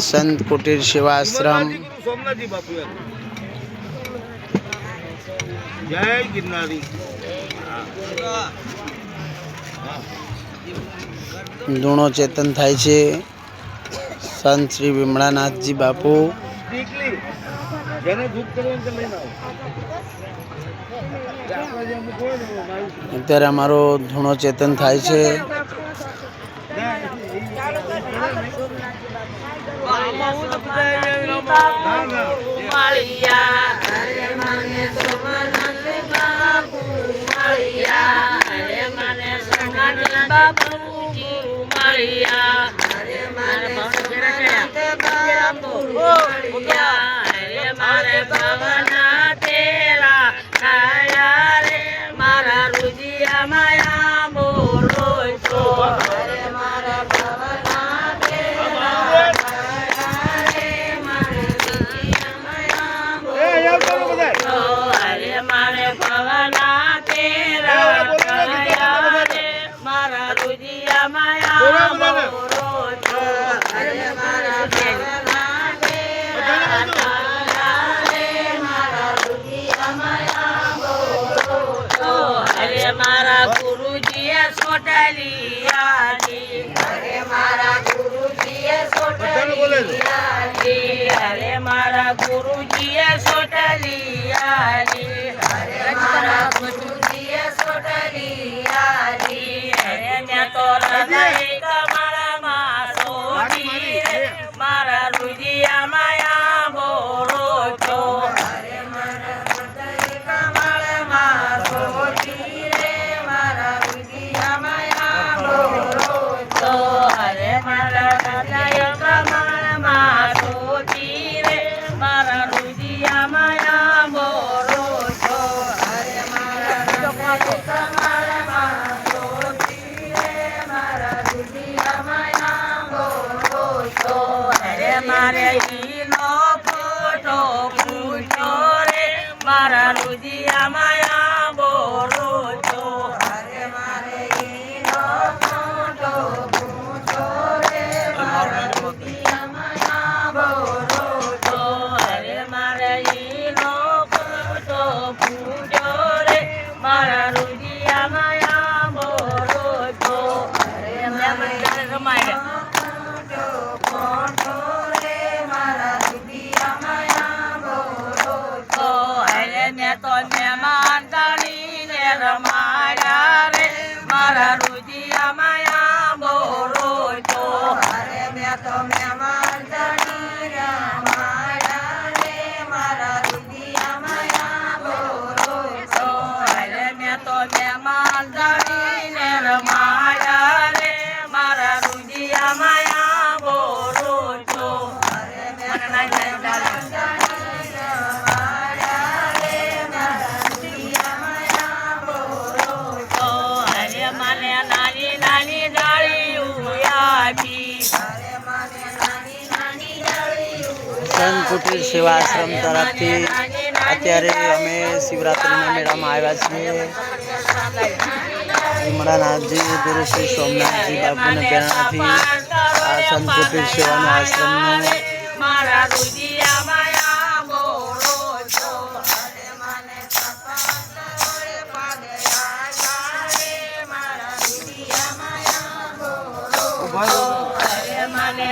संत कुटीर सेवाश्रम सोमनाथजी बापू जय गिरनारी धूणो चेतन थाय छे। संत श्री विमलानाथजी बापू अत्यारे अमारो धूणो चेतन थाय छे। मारा गुरुजी सोटलिया जी, अरे मारा गुरुजी सोटलिया जी, अरे मारा गुरुजी सोटलिया जी, अरे मारा गुरुजी सोटलिया जी, अरे मैं तो हृदय कमल मासो रे मारा रुजिया माया बोलो तो, अरे मारा हृदय कमल मासो मारे नो फोटो पूछो रे मारा रुजिया माया बोलो तो, अरे मारे नो फोटो पूछो रे मारा रुजिया माया बोलो तो, अरे मारे नो फोटो पूछो रे मारा रुजिया माया बोलो तो, अरे मैं रमाया तो मेहमान दानी ने रमाया रे मारा रुजिया माया बोलो तो, अरे मैं तो मेहमान दानी रमाया रे मारा रुजिया माया बोलो तो, अरे मैं तो मेहमान दानी ने रमाया रे मारा रुजिया माया बोलो तो, अरे मैं संत कुटीर सेवाश्रम तरफथी अत्यारे अमे शिवरात्रिना मेळामां आव्या छीए। विमलानाथजी गुरु श्री सोमनाथजी बापूने प्रेरणाथी आ संत कुटीर सेवानो आश्रमनो माने